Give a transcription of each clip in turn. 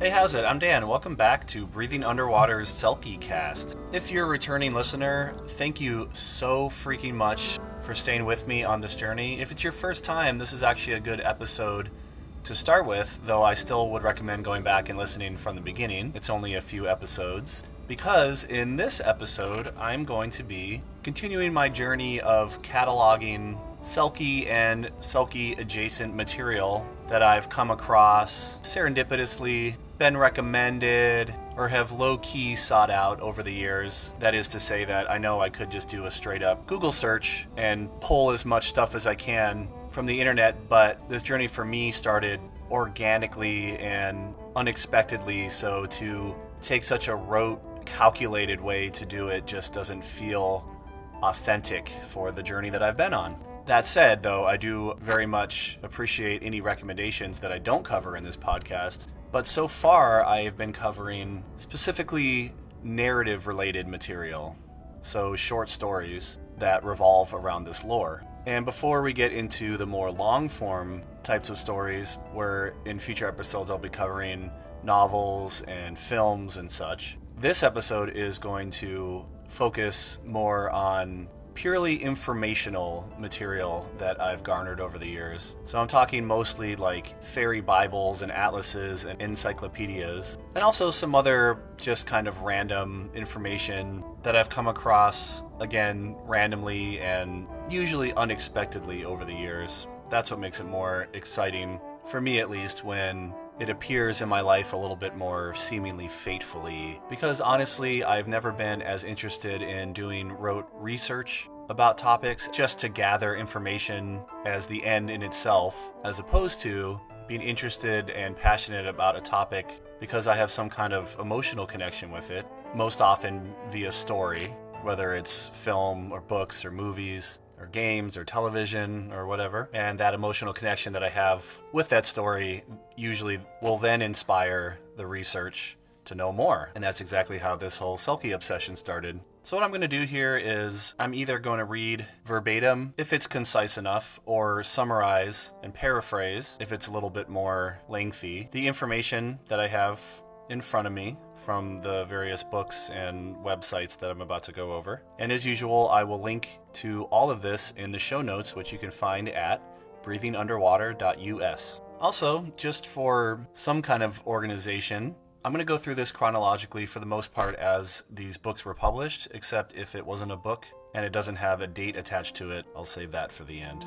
Hey, how's it? I'm Dan. Welcome back to Breathing Underwater's Selkiecast. If you're a returning listener, thank you so freaking much for staying with me on this journey. If it's your first time, this is actually a good episode to start with, though I still would recommend going back and listening from the beginning. It's only a few episodes, because in this episode, I'm going to be continuing my journey of cataloging selkie and selkie adjacent material that I've come across serendipitously, been recommended, or have low-key sought out over the years. That is to say that I know I could just do a straight-up Google search and pull as much stuff as I can from the internet, but this journey for me started organically and unexpectedly, so to take such a rote, calculated way to do it just doesn't feel authentic for the journey that I've been on. That said, though, I do very much appreciate any recommendations that I don't cover in this podcast. But so far, I have been covering specifically narrative-related material, so short stories that revolve around this lore. And before we get into the more long-form types of stories, where in future episodes I'll be covering novels and films and such, this episode is going to focus more on purely informational material that I've garnered over the years. So I'm talking mostly like fairy Bibles and atlases and encyclopedias, and also some other just kind of random information that I've come across, again, randomly and usually unexpectedly over the years. That's what makes it more exciting, for me at least, when it appears in my life a little bit more seemingly fatefully, because honestly, I've never been as interested in doing rote research about topics just to gather information as the end in itself, as opposed to being interested and passionate about a topic because I have some kind of emotional connection with it, most often via story, whether it's film or books or movies or games or television or whatever. And that emotional connection that I have with that story usually will then inspire the research to know more. And that's exactly how this whole selkie obsession started. So what I'm going to do here is I'm either going to read verbatim if it's concise enough, or summarize and paraphrase if it's a little bit more lengthy the information that I have in front of me from the various books and websites that I'm about to go over. And as usual, I will link to all of this in the show notes, which you can find at breathingunderwater.us. Also, just for some kind of organization, I'm going to go through this chronologically for the most part as these books were published, except if it wasn't a book and it doesn't have a date attached to it, I'll save that for the end.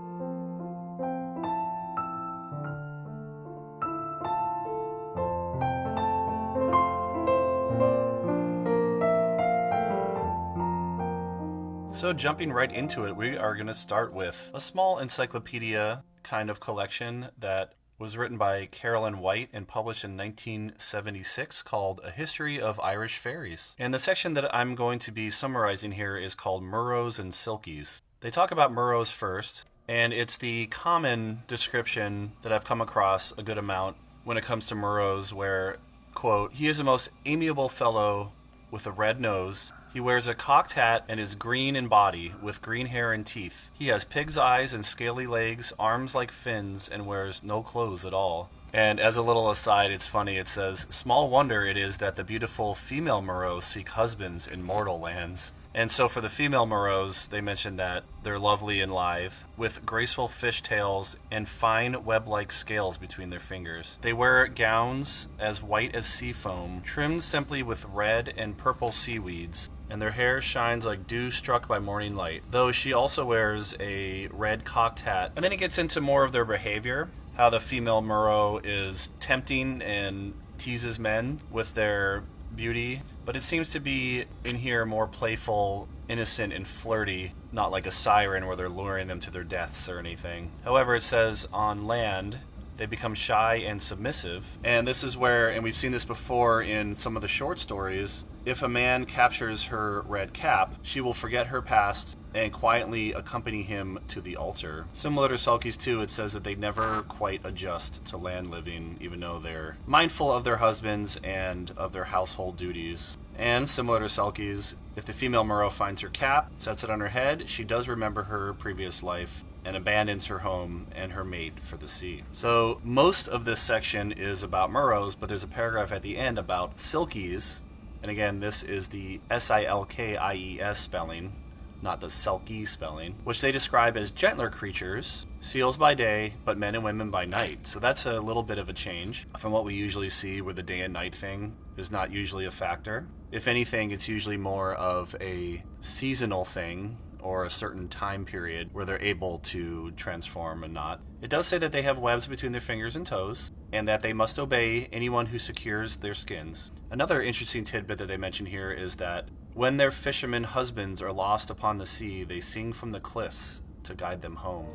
So jumping right into it, we are going to start with a small encyclopedia kind of collection that was written by Carolyn White and published in 1976 called A History of Irish Fairies. And the section that I'm going to be summarizing here is called Merrows and Selkies. They talk about Merrows first, and it's the common description that I've come across a good amount when it comes to Merrows, where, quote, "He is a most amiable fellow with a red nose. He wears a cocked hat and is green in body, with green hair and teeth. He has pig's eyes and scaly legs, arms like fins, and wears no clothes at all." And as a little aside, it's funny, it says, "Small wonder it is that the beautiful female Merrows seek husbands in mortal lands." And so for the female Merrows, they mentioned that they're lovely and lithe, with graceful fish tails and fine web-like scales between their fingers. They wear gowns as white as sea foam, trimmed simply with red and purple seaweeds, and their hair shines like dew struck by morning light, though she also wears a red cocked hat. And then it gets into more of their behavior, how the female Merrow is tempting and teases men with their beauty, but it seems to be in here more playful, innocent, and flirty, not like a siren where they're luring them to their deaths or anything. However, it says on land, they become shy and submissive, and this is where, and we've seen this before in some of the short stories, if a man captures her red cap, she will forget her past and quietly accompany him to the altar. Similar to Selkies too, it says that they never quite adjust to land living, even though they're mindful of their husbands and of their household duties. And similar to Selkies, if the female Merrow finds her cap, sets it on her head, she does remember her previous life and abandons her home and her mate for the sea. So most of this section is about merrows, but there's a paragraph at the end about selkies. And again, this is the Silkies spelling, not the selkie spelling, which they describe as gentler creatures, seals by day, but men and women by night. So that's a little bit of a change from what we usually see, where the day and night thing is not usually a factor. If anything, it's usually more of a seasonal thing, or a certain time period where they're able to transform and not. It does say that they have webs between their fingers and toes, and that they must obey anyone who secures their skins. Another interesting tidbit that they mention here is that when their fishermen husbands are lost upon the sea, they sing from the cliffs to guide them home.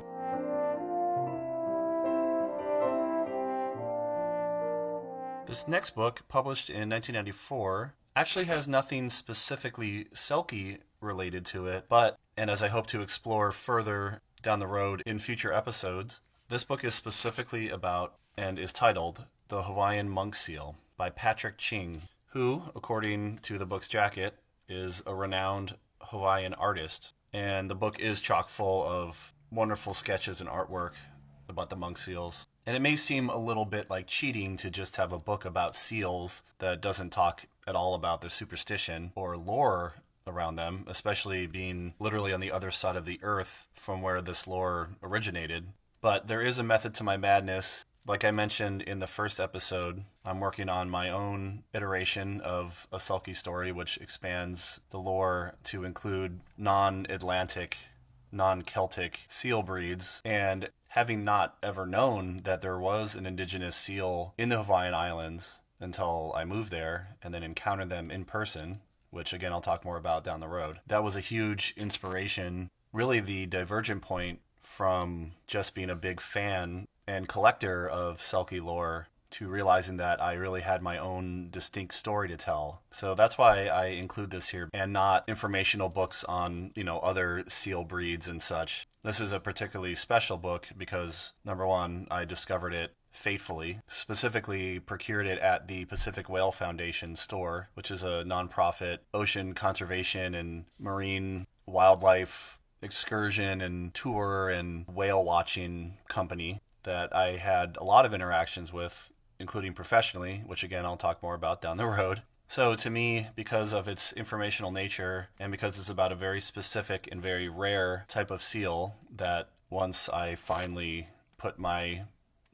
This next book, published in 1994, actually has nothing specifically selkie related to it, but, and as I hope to explore further down the road in future episodes, this book is specifically about and is titled The Hawaiian Monk Seal by Patrick Ching, who, according to the book's jacket, is a renowned Hawaiian artist. And the book is chock full of wonderful sketches and artwork about the monk seals. And it may seem a little bit like cheating to just have a book about seals that doesn't talk at all about their superstition or lore around them, especially being literally on the other side of the earth from where this lore originated. But there is a method to my madness. Like I mentioned in the first episode, I'm working on my own iteration of a selkie story, which expands the lore to include non-Atlantic, non-Celtic seal breeds. And having not ever known that there was an indigenous seal in the Hawaiian Islands until I moved there and then encountered them in person, which again I'll talk more about down the road. That was a huge inspiration, really the divergent point from just being a big fan and collector of selkie lore to realizing that I really had my own distinct story to tell. So that's why I include this here and not informational books on, other seal breeds and such. This is a particularly special book because, number one, I discovered it faithfully, specifically procured it at the Pacific Whale Foundation store, which is a nonprofit ocean conservation and marine wildlife excursion and tour and whale watching company that I had a lot of interactions with, including professionally, which again I'll talk more about down the road. So to me, because of its informational nature and because it's about a very specific and very rare type of seal, that once I finally put my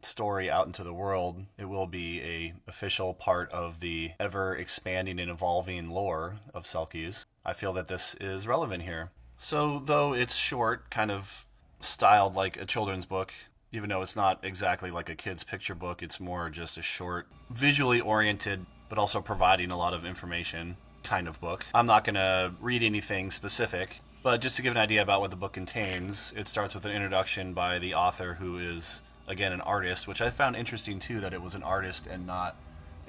story out into the world, it will be a official part of the ever expanding and evolving lore of selkies. I feel that this is relevant here. So though it's short, kind of styled like a children's book, even though it's not exactly like a kid's picture book, it's more just a short, visually oriented, but also providing a lot of information kind of book. I'm not going to read anything specific, but just to give an idea about what the book contains, it starts with an introduction by the author, who is again an artist, which I found interesting too, that it was an artist and not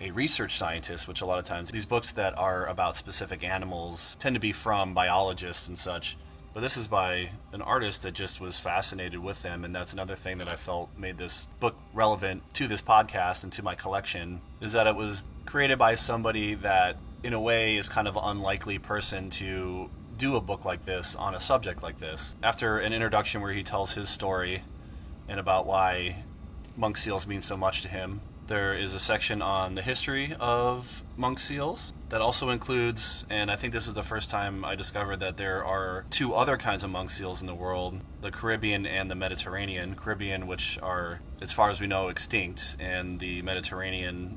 a research scientist, which a lot of times these books that are about specific animals tend to be from biologists and such. But this is by an artist that just was fascinated with them, and that's another thing that I felt made this book relevant to this podcast and to my collection, is that it was created by somebody that, in a way, is kind of an unlikely person to do a book like this on a subject like this. After an introduction where he tells his story and about why monk seals mean so much to him, there is a section on the history of monk seals that also includes, and I think this is the first time I discovered that there are two other kinds of monk seals in the world, the Caribbean and the Mediterranean. Caribbean, which are, as far as we know, extinct, and the Mediterranean,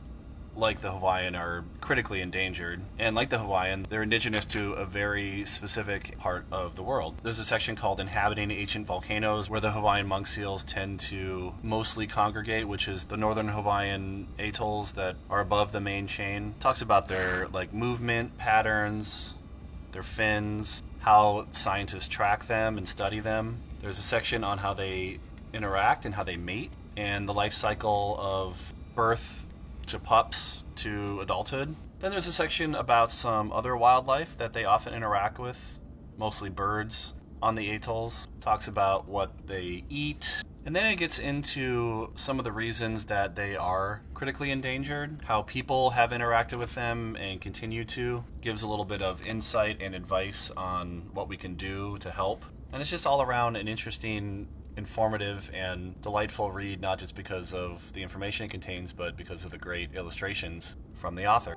like the Hawaiian, are critically endangered. And like the Hawaiian, they're indigenous to a very specific part of the world. There's a section called Inhabiting Ancient Volcanoes, where the Hawaiian monk seals tend to mostly congregate, which is the northern Hawaiian atolls that are above the main chain. It talks about their movement patterns, their fins, how scientists track them and study them. There's a section on how they interact and how they mate, and the life cycle of birth to pups to adulthood. Then there's a section about some other wildlife that they often interact with, mostly birds on the atolls. Talks about what they eat. And then it gets into some of the reasons that they are critically endangered, how people have interacted with them and continue to. Gives a little bit of insight and advice on what we can do to help. And it's just all around an interesting informative and delightful read, not just because of the information it contains, but because of the great illustrations from the author.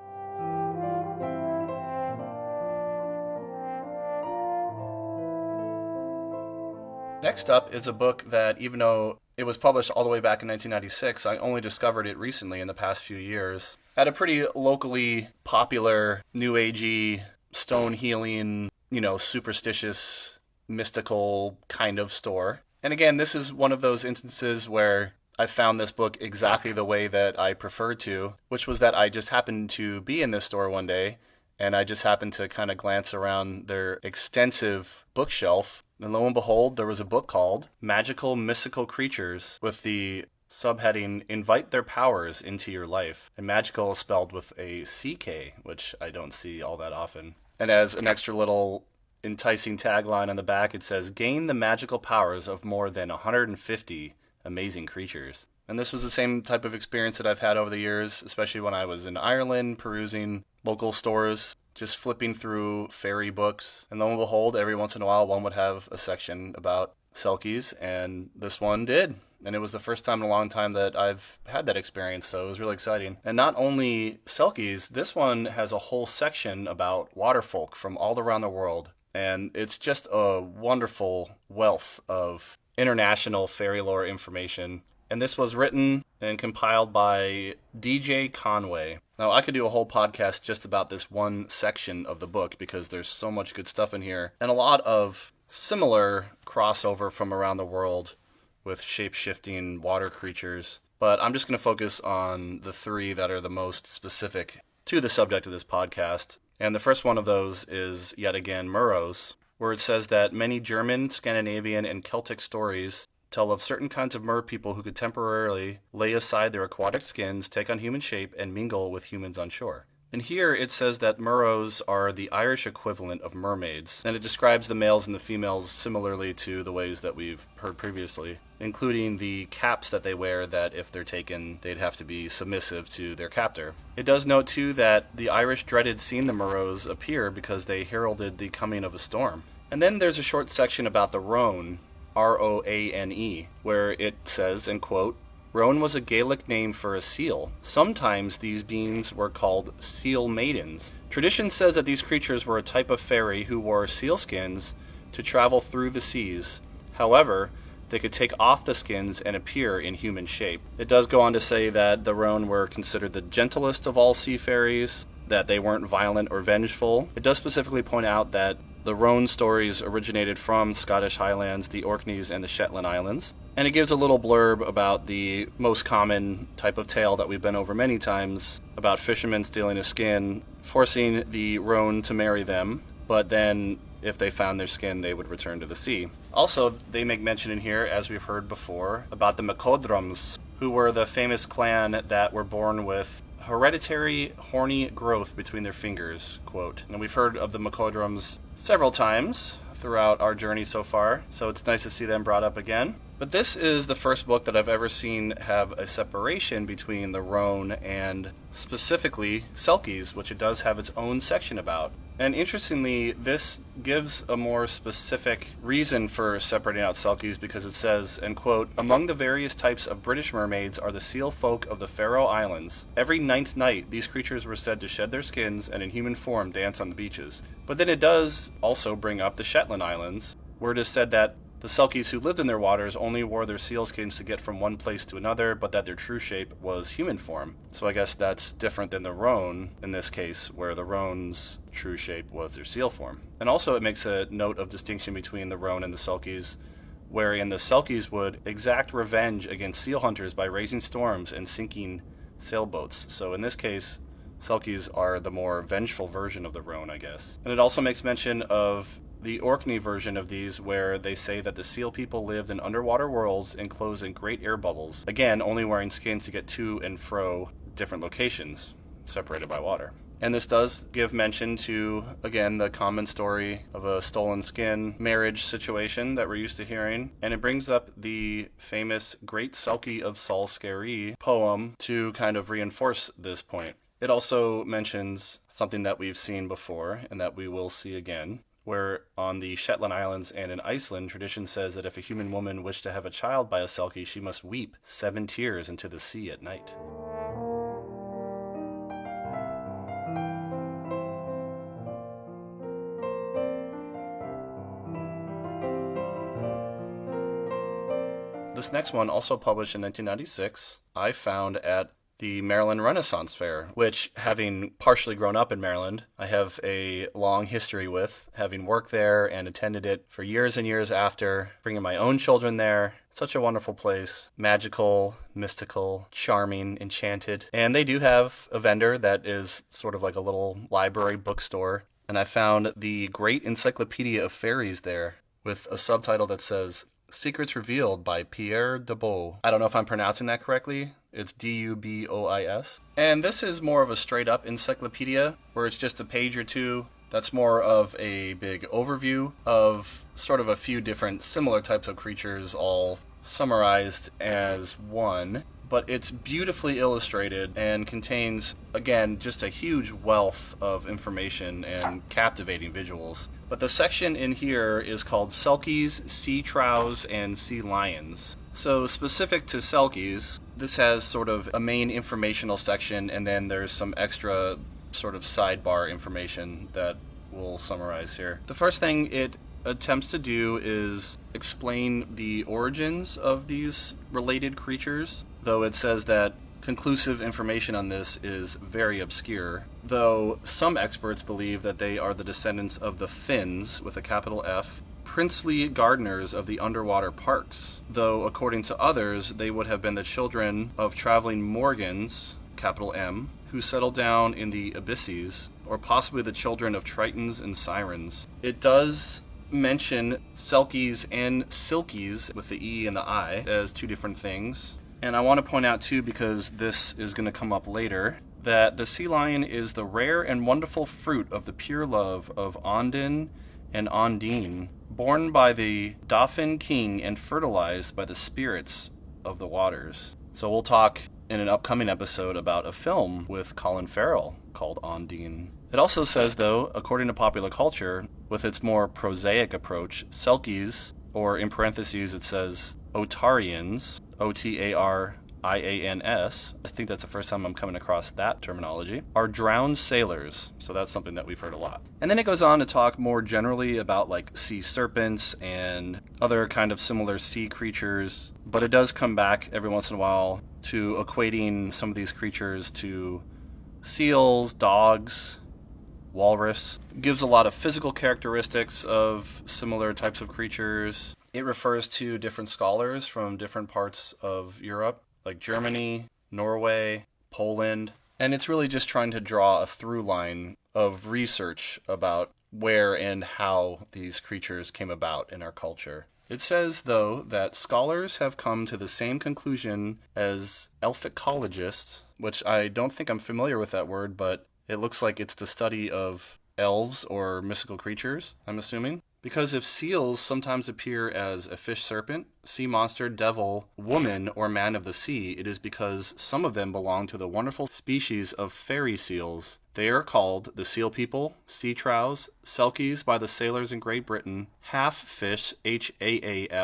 Next up is a book that, even though it was published all the way back in 1996, I only discovered it recently in the past few years at a pretty locally popular, new agey, stone healing, superstitious, mystical kind of store. And again, this is one of those instances where I found this book exactly the way that I preferred to, which was that I just happened to be in this store one day, and I just happened to kind of glance around their extensive bookshelf. And lo and behold, there was a book called Magical Mystical Creatures with the subheading, Invite Their Powers into Your Life. And magical is spelled with a CK, which I don't see all that often. And as an extra little enticing tagline on the back, it says, Gain the magical powers of more than 150 amazing creatures. And this was the same type of experience that I've had over the years, especially when I was in Ireland, perusing local stores, just flipping through fairy books. And lo and behold, every once in a while, one would have a section about selkies, and this one did. And it was the first time in a long time that I've had that experience, so it was really exciting. And not only selkies, this one has a whole section about waterfolk from all around the world. And it's just a wonderful wealth of international fairy lore information. And this was written and compiled by DJ Conway. Now, I could do a whole podcast just about this one section of the book because there's so much good stuff in here and a lot of similar crossover from around the world with shape-shifting water creatures. But I'm just going to focus on the three that are the most specific to the subject of this podcast. And the first one of those is, yet again, Murrows, where it says that many German, Scandinavian, and Celtic stories tell of certain kinds of mer people who could temporarily lay aside their aquatic skins, take on human shape, and mingle with humans on shore. And here it says that Murrows are the Irish equivalent of mermaids, and it describes the males and the females similarly to the ways that we've heard previously, including the caps that they wear that if they're taken, they'd have to be submissive to their captor. It does note, too, that the Irish dreaded seeing the Murrows appear because they heralded the coming of a storm. And then there's a short section about the Roan, Roane, where it says, and quote, Roan was a Gaelic name for a seal. Sometimes these beings were called seal maidens. Tradition says that these creatures were a type of fairy who wore seal skins to travel through the seas. However, they could take off the skins and appear in human shape. It does go on to say that the Roan were considered the gentlest of all sea fairies, that they weren't violent or vengeful. It does specifically point out that the Roan stories originated from Scottish Highlands, the Orkneys, and the Shetland Islands. And it gives a little blurb about the most common type of tale that we've been over many times, about fishermen stealing a skin, forcing the Roan to marry them, but then if they found their skin, they would return to the sea. Also, they make mention in here, as we've heard before, about the Macodrums, who were the famous clan that were born with hereditary horny growth between their fingers, quote. And we've heard of the Macodrums several times throughout our journey so far, so it's nice to see them brought up again. But this is the first book that I've ever seen have a separation between the Roan and specifically selkies, which it does have its own section about. And interestingly, this gives a more specific reason for separating out selkies because it says, and quote, among the various types of British mermaids are the seal folk of the Faroe Islands. Every 9th night, these creatures were said to shed their skins and in human form dance on the beaches. But then it does also bring up the Shetland Islands, where it is said that the selkies who lived in their waters only wore their seal skins to get from one place to another, but that their true shape was human form. So I guess that's different than the Roan, in this case, where the Roan's true shape was their seal form. And also it makes a note of distinction between the Roan and the selkies, wherein the selkies would exact revenge against seal hunters by raising storms and sinking sailboats. So in this case, selkies are the more vengeful version of the Roan, I guess. And it also makes mention of the Orkney version of these, where they say that the seal people lived in underwater worlds enclosed in great air bubbles, again, only wearing skins to get to and fro different locations, separated by water. And this does give mention to, again, the common story of a stolen skin marriage situation that we're used to hearing. And it brings up the famous Great Selkie of Salskerry poem to kind of reinforce this point. It also mentions something that we've seen before and that we will see again, where on the Shetland Islands and in Iceland, tradition says that if a human woman wished to have a child by a selkie, she must weep 7 tears into the sea at night. This next one, also published in 1996, I found at the Maryland Renaissance Fair, which, having partially grown up in Maryland, I have a long history with, having worked there and attended it for years and years after, bringing my own children there. Such a wonderful place. Magical, mystical, charming, enchanted. And they do have a vendor that is sort of like a little library bookstore. And I found the Great Encyclopedia of Fairies there with a subtitle that says, Secrets Revealed by Pierre Dubois. I don't know if I'm pronouncing that correctly. It's Dubois. And this is more of a straight-up encyclopedia, where it's just a page or two. That's more of a big overview of sort of a few different similar types of creatures, all summarized as one. But it's beautifully illustrated and contains, again, just a huge wealth of information and captivating visuals. But the section in here is called Selkies, Sea Trows, and Sea Lions. So specific to selkies, this has sort of a main informational section, and then there's some extra sort of sidebar information that we'll summarize here. The first thing it attempts to do is explain the origins of these related creatures, though it says that conclusive information on this is very obscure, though some experts believe that they are the descendants of the Finns, with a capital F, princely gardeners of the underwater parks, though according to others, they would have been the children of traveling Morgans, capital M, who settled down in the abysses, or possibly the children of Tritons and Sirens. It does mention selkies and silkies, with the E and the I, as two different things. And I want to point out, too, because this is going to come up later, that the sea lion is the rare and wonderful fruit of the pure love of Ondine and Ondine, born by the Dauphin King and fertilized by the spirits of the waters. So we'll talk in an upcoming episode about a film with Colin Farrell called Ondine. It also says, though, according to popular culture, with its more prosaic approach, selkies, or in parentheses it says Otarians, Otarians, I think that's the first time I'm coming across that terminology, are drowned sailors. So that's something that we've heard a lot. And then it goes on to talk more generally about like sea serpents and other kind of similar sea creatures. But it does come back every once in a while to equating some of these creatures to seals, dogs, walrus. It gives a lot of physical characteristics of similar types of creatures. It refers to different scholars from different parts of Europe, like Germany, Norway, Poland, and it's really just trying to draw a through line of research about where and how these creatures came about in our culture. It says, though, that scholars have come to the same conclusion as elficologists, which I don't think I'm familiar with that word, but it looks like it's the study of elves or mystical creatures, I'm assuming. Because if seals sometimes appear as a fish serpent, sea monster, devil, woman, or man of the sea, it is because some of them belong to the wonderful species of fairy seals. They are called the seal people, sea trows, selkies by the sailors in Great Britain, half fish, HAAF-fish,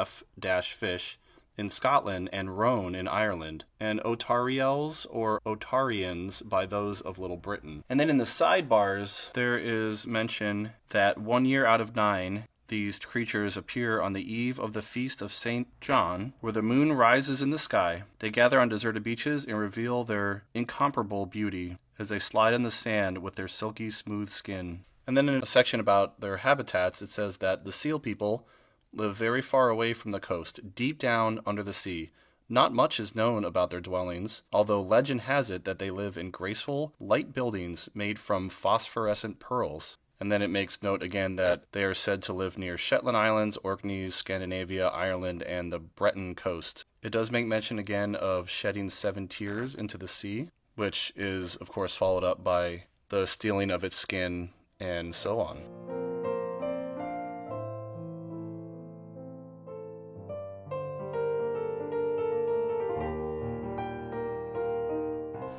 in Scotland, and roan in Ireland, and Otariels or Otarians by those of Little Britain. And then in the sidebars, there is mention that 1 year out of 9, these creatures appear on the eve of the feast of St. John, where the moon rises in the sky. They gather on deserted beaches and reveal their incomparable beauty as they slide in the sand with their silky smooth skin. And then in a section about their habitats, it says that the seal people live very far away from the coast, deep down under the sea. Not much is known about their dwellings, although legend has it that they live in graceful, light buildings made from phosphorescent pearls. And then it makes note again that they are said to live near Shetland Islands, Orkneys, Scandinavia, Ireland, and the Breton coast. It does make mention again of shedding 7 tears into the sea, which is, of course, followed up by the stealing of its skin and so on.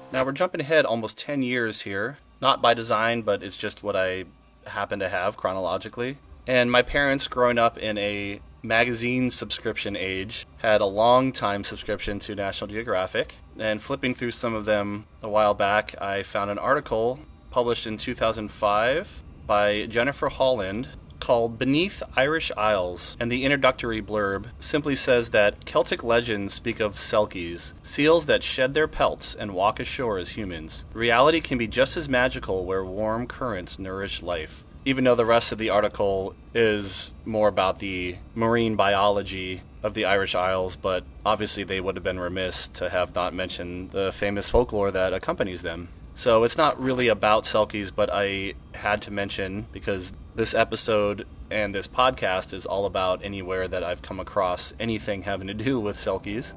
Now we're jumping ahead almost 10 years here, not by design, but it's just what I happen to have chronologically. And my parents, growing up in a magazine subscription age, had a long time subscription to National Geographic. And flipping through some of them a while back, I found an article published in 2005 by Jennifer Holland called Beneath Irish Isles, and the introductory blurb simply says that Celtic legends speak of selkies, seals that shed their pelts and walk ashore as humans. Reality can be just as magical where warm currents nourish life. Even though the rest of the article is more about the marine biology of the Irish Isles, but obviously they would have been remiss to have not mentioned the famous folklore that accompanies them. So it's not really about selkies, but I had to mention, because this episode and this podcast is all about anywhere that I've come across anything having to do with selkies.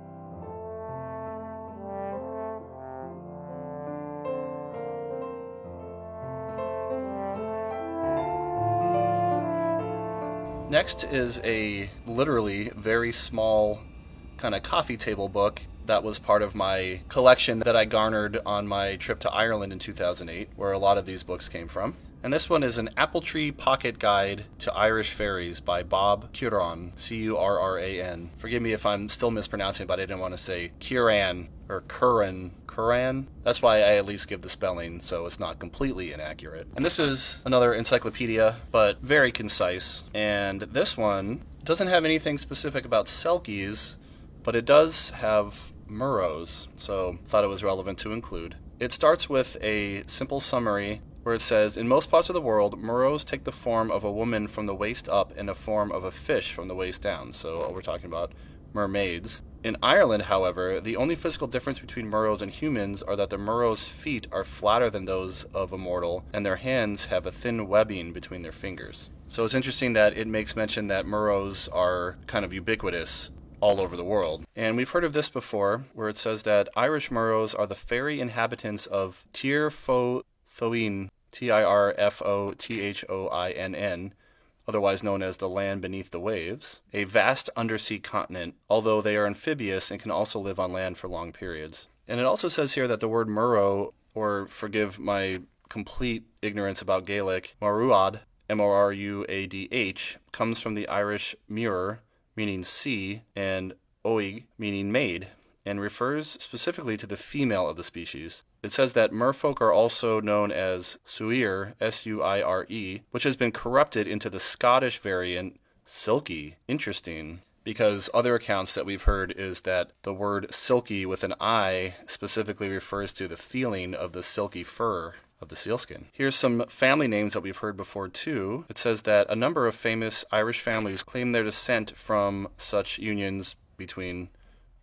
Next is a literally very small kind of coffee table book that was part of my collection that I garnered on my trip to Ireland in 2008, where a lot of these books came from. And this one is an Apple Tree Pocket Guide to Irish Fairies by Bob Curran, C-U-R-R-A-N. Forgive me if I'm still mispronouncing, but I didn't want to say Curran or Curran. Curran? That's why I at least give the spelling, so it's not completely inaccurate. And this is another encyclopedia, but very concise. And this one doesn't have anything specific about selkies, but it does have Murrows, so thought it was relevant to include. It starts with a simple summary where it says, in most parts of the world, Murrows take the form of a woman from the waist up and the form of a fish from the waist down. So we're talking about mermaids. In Ireland, however, the only physical difference between Murrows and humans are that the Murrows' feet are flatter than those of a mortal, and their hands have a thin webbing between their fingers. So it's interesting that it makes mention that Murrows are kind of ubiquitous all over the world. And we've heard of this before, where it says that Irish Murrows are the fairy inhabitants of Tir Foin, Tirfothhoinn, otherwise known as the land beneath the waves, a vast undersea continent, although they are amphibious and can also live on land for long periods. And it also says here that the word Murrow, or forgive my complete ignorance about Gaelic, Maruad, M-O-R-U-A-D-H, comes from the Irish muir, meaning sea, and oig, meaning maid, and refers specifically to the female of the species. It says that merfolk are also known as suire, S-U-I-R-E, which has been corrupted into the Scottish variant silkie. Interesting, because other accounts that we've heard is that the word silky with an I specifically refers to the feeling of the silky fur of the sealskin. Here's some family names that we've heard before too. It says that a number of famous Irish families claim their descent from such unions between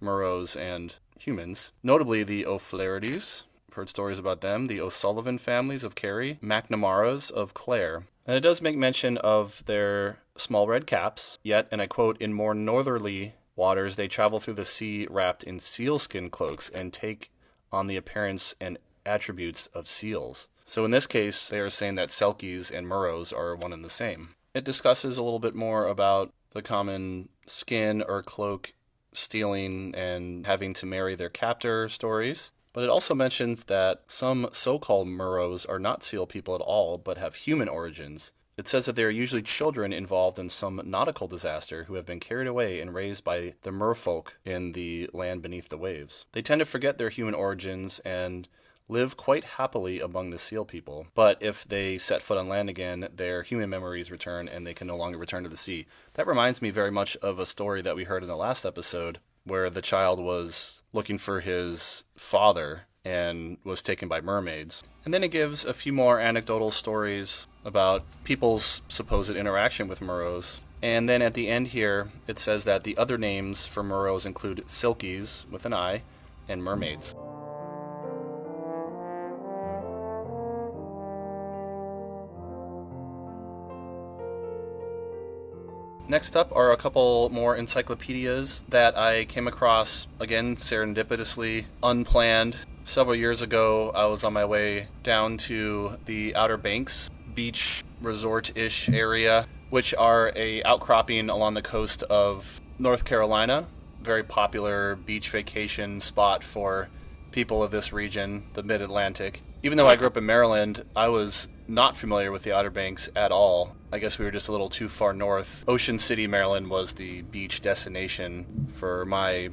Murrows and humans. Notably the O'Flahertys, I've heard stories about them, the O'Sullivan families of Kerry, McNamaras of Clare. And it does make mention of their small red caps, yet, and I quote, in more northerly waters they travel through the sea wrapped in sealskin cloaks and take on the appearance and attributes of seals. So in this case, they are saying that selkies and Murrows are one and the same. It discusses a little bit more about the common skin or cloak stealing and having to marry their captor stories. But it also mentions that some so-called Murrows are not seal people at all, but have human origins. It says that they are usually children involved in some nautical disaster who have been carried away and raised by the merfolk in the land beneath the waves. They tend to forget their human origins and live quite happily among the seal people. But if they set foot on land again, their human memories return and they can no longer return to the sea. That reminds me very much of a story that we heard in the last episode where the child was looking for his father and was taken by mermaids. And then it gives a few more anecdotal stories about people's supposed interaction with Murrows. And then at the end here, it says that the other names for Murrows include selkies, with an I, and mermaids. Next up are a couple more encyclopedias that I came across, again, serendipitously, unplanned. Several years ago, I was on my way down to the Outer Banks beach resort-ish area, which are a outcropping along the coast of North Carolina. Very popular beach vacation spot for people of this region, the Mid-Atlantic. Even though I grew up in Maryland, I was not familiar with the Outer Banks at all. I guess we were just a little too far north. Ocean City, Maryland was the beach destination for my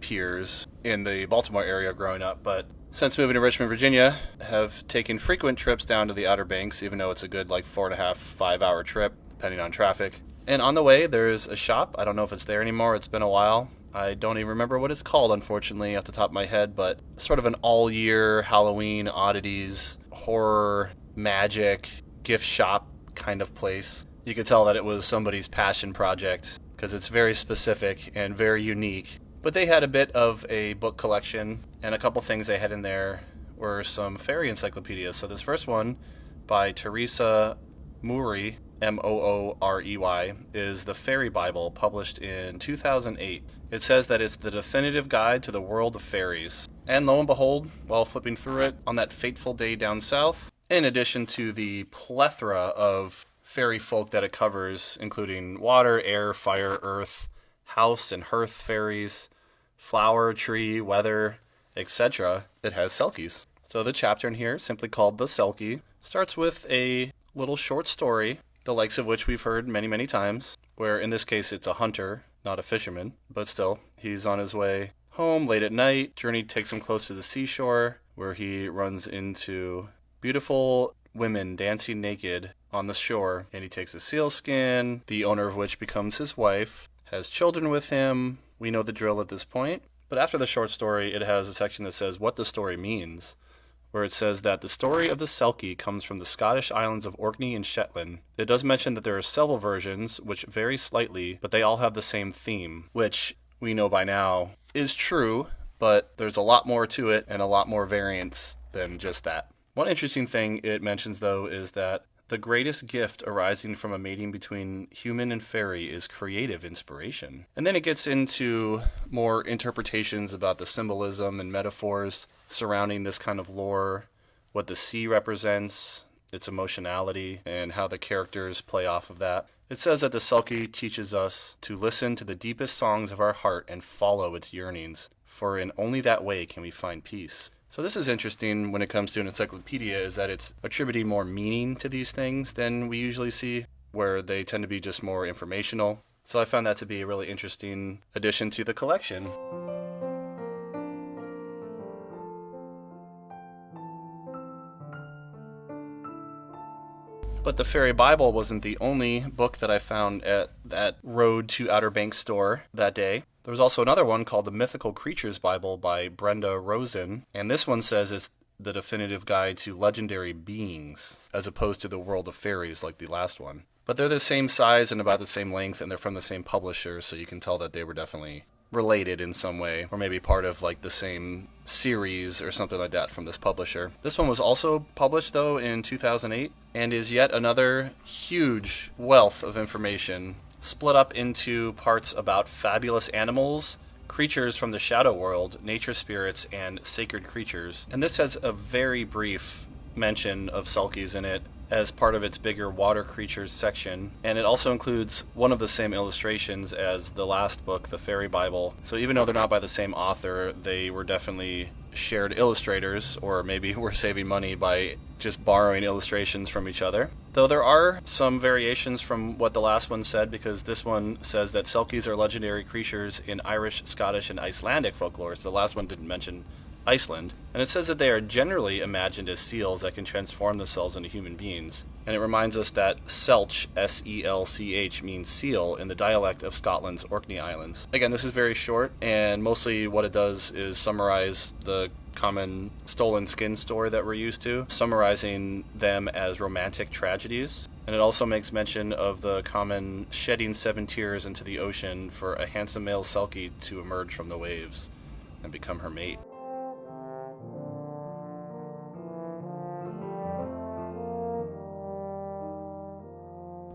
peers in the Baltimore area growing up, but since moving to Richmond, Virginia, have taken frequent trips down to the Outer Banks, even though it's a good 4.5, 5 hour trip, depending on traffic. And on the way, there's a shop. I don't know if it's there anymore. It's been a while. I don't even remember what it's called, unfortunately, off the top of my head, but sort of an all-year Halloween oddities, horror, magic, gift shop kind of place. You could tell that it was somebody's passion project because it's very specific and very unique. But they had a bit of a book collection, and a couple things they had in there were some fairy encyclopedias. So this first one by Teresa Moorey, Moorey, is the Fairy Bible, published in 2008. It says that it's the definitive guide to the world of fairies. And lo and behold, while flipping through it on that fateful day down south, in addition to the plethora of fairy folk that it covers, including water, air, fire, earth, house and hearth fairies, flower, tree, weather, etc., it has selkies. So the chapter in here, simply called The Selkie, starts with a little short story, the likes of which we've heard many, many times, where in this case it's a hunter, not a fisherman, but still, he's on his way home late at night. Journey takes him close to the seashore, where he runs into beautiful women dancing naked on the shore, and he takes a seal skin, the owner of which becomes his wife, has children with him. We know the drill at this point. But after the short story, it has a section that says what the story means, where it says that the story of the Selkie comes from the Scottish islands of Orkney and Shetland. It does mention that there are several versions, which vary slightly, but they all have the same theme, which we know by now is true, but there's a lot more to it and a lot more variants than just that. One interesting thing it mentions, though, is that the greatest gift arising from a mating between human and fairy is creative inspiration. And then it gets into more interpretations about the symbolism and metaphors surrounding this kind of lore, what the sea represents, its emotionality, and how the characters play off of that. It says that the Selkie teaches us to listen to the deepest songs of our heart and follow its yearnings, for in only that way can we find peace. So this is interesting when it comes to an encyclopedia, is that it's attributing more meaning to these things than we usually see, where they tend to be just more informational. So I found that to be a really interesting addition to the collection. But the Fairy Bible wasn't the only book that I found at that Road to Outer Banks store that day. There was also another one called the Mythical Creatures Bible by Brenda Rosen, and this one says it's the definitive guide to legendary beings, as opposed to the world of fairies like the last one. But they're the same size and about the same length, and they're from the same publisher, so you can tell that they were definitely related in some way, or maybe part of the same series or something like that from this publisher. This one was also published, though, in 2008, and is yet another huge wealth of information, split up into parts about fabulous animals, creatures from the shadow world, nature spirits, and sacred creatures. And this has a very brief mention of selkies in it as part of its bigger water creatures section. And it also includes one of the same illustrations as the last book, the Fairy Bible. So even though they're not by the same author, they were definitely shared illustrators, or maybe we're saving money by just borrowing illustrations from each other. Though there are some variations from what the last one said, because this one says that selkies are legendary creatures in Irish, Scottish, and Icelandic folklore. So the last one didn't mention Iceland. And it says that they are generally imagined as seals that can transform themselves into human beings. And it reminds us that selch, S-E-L-C-H, means seal in the dialect of Scotland's Orkney Islands. Again, this is very short, and mostly what it does is summarize the common stolen skin story that we're used to, summarizing them as romantic tragedies. And it also makes mention of the common shedding 7 tears into the ocean for a handsome male selkie to emerge from the waves and become her mate.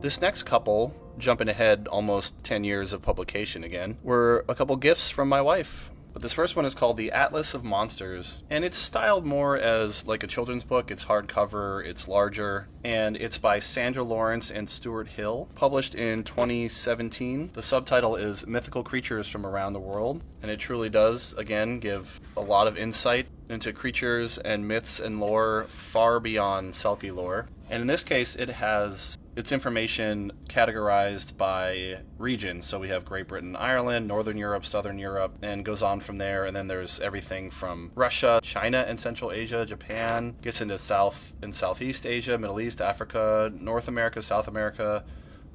This next couple, jumping ahead almost 10 years of publication again, were a couple gifts from my wife. But this first one is called The Atlas of Monsters, and it's styled more as like a children's book. It's hardcover, it's larger, and it's by Sandra Lawrence and Stuart Hill, published in 2017. The subtitle is Mythical Creatures from Around the World, and it truly does, again, give a lot of insight into creatures and myths and lore far beyond Selkie lore. And in this case, it has it's information categorized by region. So we have Great Britain, Ireland, Northern Europe, Southern Europe, and goes on from there. And then there's everything from Russia, China and Central Asia, Japan, gets into South and Southeast Asia, Middle East, Africa, North America, South America,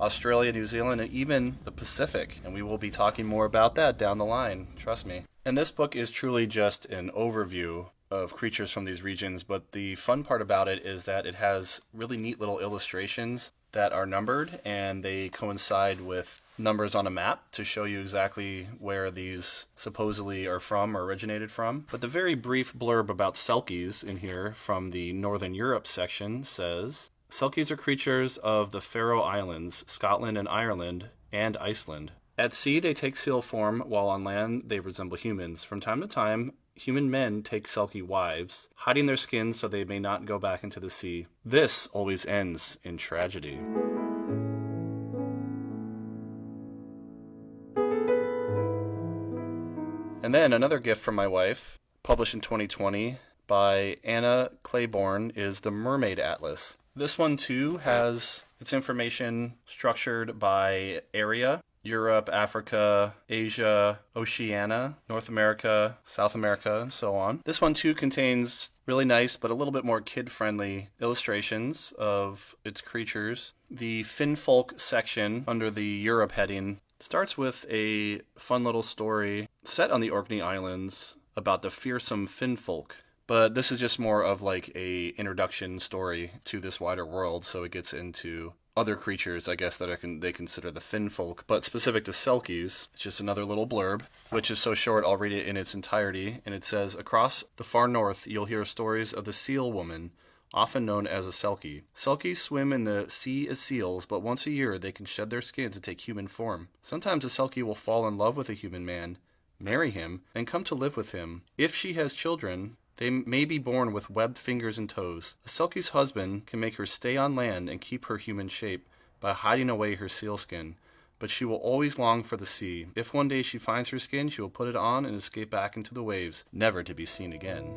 Australia, New Zealand, and even the Pacific. And we will be talking more about that down the line, trust me. And this book is truly just an overview of creatures from these regions, but the fun part about it is that it has really neat little illustrations that are numbered, and they coincide with numbers on a map to show you exactly where these supposedly are from or originated from. But the very brief blurb about selkies in here from the Northern Europe section says, Selkies are creatures of the Faroe Islands, Scotland and Ireland, and Iceland. At sea, they take seal form, while on land, they resemble humans. From time to time, human men take selkie wives, hiding their skins so they may not go back into the sea. This always ends in tragedy. And then another gift from my wife, published in 2020 by Anna Claiborne, is the Mermaid Atlas. This one too has its information structured by area. Europe, Africa, Asia, Oceania, North America, South America, and so on. This one too contains really nice but a little bit more kid-friendly illustrations of its creatures. The Finfolk section under the Europe heading starts with a fun little story set on the Orkney Islands about the fearsome Finfolk. But this is just more of like a introduction story to this wider world, so it gets into other creatures, I guess, that they consider the Finfolk. But specific to selkies, it's just another little blurb, which is so short I'll read it in its entirety. And it says, across the far north, you'll hear stories of the seal woman, often known as a selkie. Selkies swim in the sea as seals, but once a year they can shed their skins and take human form. Sometimes a selkie will fall in love with a human man, marry him, and come to live with him. If she has children, they may be born with webbed fingers and toes. A selkie's husband can make her stay on land and keep her human shape by hiding away her sealskin, but she will always long for the sea. If one day she finds her skin, she will put it on and escape back into the waves, never to be seen again.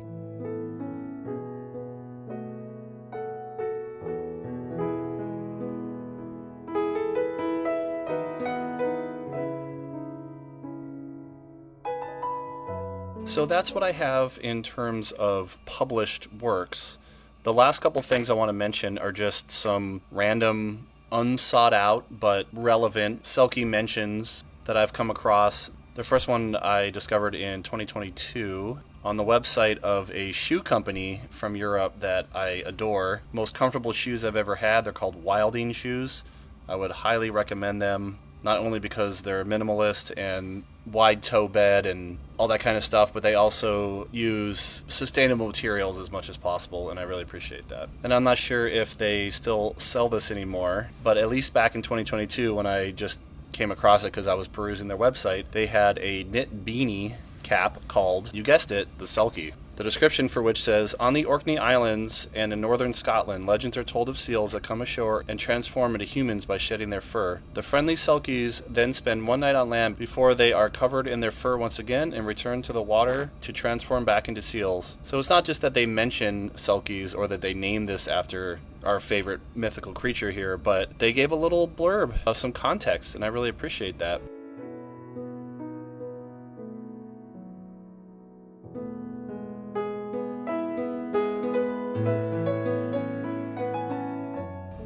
So that's what I have in terms of published works. The last couple things I want to mention are just some random, unsought out, but relevant selkie mentions that I've come across. The first one I discovered in 2022 on the website of a shoe company from Europe that I adore. Most comfortable shoes I've ever had. They're called Wilding shoes. I would highly recommend them, not only because they're minimalist and wide toe bed and all that kind of stuff, but they also use sustainable materials as much as possible, and I really appreciate that. And I'm not sure if they still sell this anymore, but at least back in 2022 when I just came across it because I was perusing their website, they had a knit beanie cap called, you guessed it, the selkie. The description for which says, on the Orkney Islands and in northern Scotland, legends are told of seals that come ashore and transform into humans by shedding their fur. The friendly selkies then spend one night on land before they are covered in their fur once again and return to the water to transform back into seals. So it's not just that they mention selkies or that they name this after our favorite mythical creature here, but they gave a little blurb of some context, and I really appreciate that.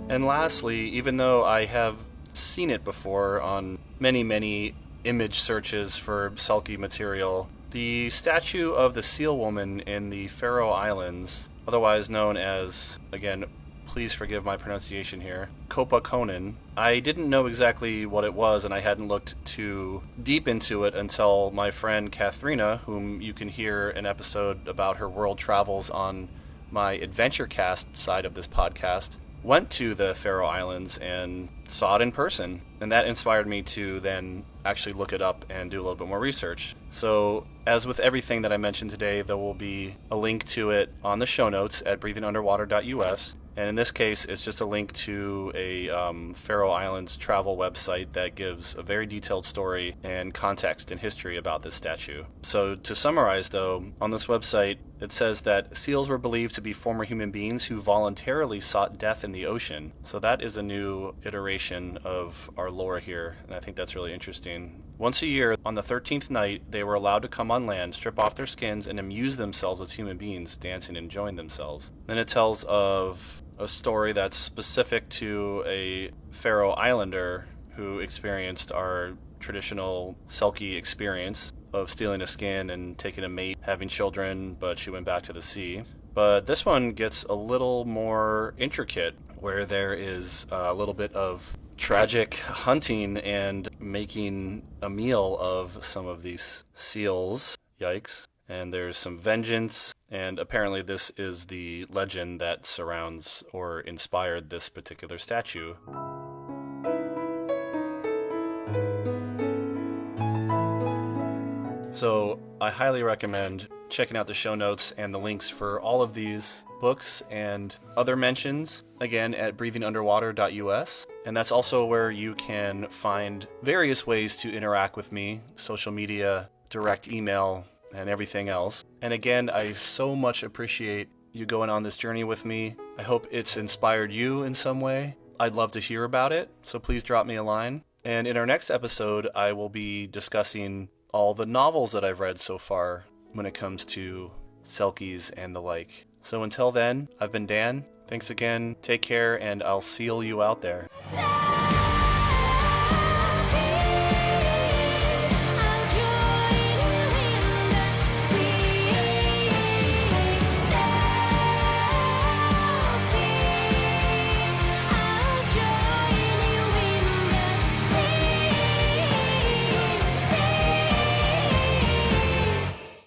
And lastly, even though I have seen it before on many image searches for selkie material, the statue of the seal woman in the Faroe Islands, otherwise known as, again, please forgive my pronunciation here, Kopa Konin, I didn't know exactly what it was, and I hadn't looked too deep into it until my friend Katharina, whom you can hear an episode about her world travels on my Adventurecast side of this podcast, went to the Faroe Islands and saw it in person. And that inspired me to then actually look it up and do a little bit more research. So, as with everything that I mentioned today, there will be a link to it on the show notes at breathingunderwater.us. And in this case, it's just a link to a Faroe Islands travel website that gives a very detailed story and context and history about this statue. So to summarize, though, on this website, it says that seals were believed to be former human beings who voluntarily sought death in the ocean. So that is a new iteration of our lore here, and I think that's really interesting. Once a year, on the 13th night, they were allowed to come on land, strip off their skins, and amuse themselves as human beings, dancing and enjoying themselves. Then it tells of a story that's specific to a Faroe Islander who experienced our traditional selkie experience of stealing a skin and taking a mate, having children, but she went back to the sea. But this one gets a little more intricate, where there is a little bit of tragic hunting and making a meal of some of these seals. Yikes. And there's some vengeance, and apparently this is the legend that surrounds or inspired this particular statue. So I highly recommend checking out the show notes and the links for all of these books and other mentions, again, at breathingunderwater.us. And that's also where you can find various ways to interact with me, social media, direct email, and everything else. And again, I so much appreciate you going on this journey with me. I hope it's inspired you in some way. I'd love to hear about it, so please drop me a line. And in our next episode, I will be discussing all the novels that I've read so far when it comes to selkies and the like. So until then, I've been Dan. Thanks again, take care, and I'll seal you out there.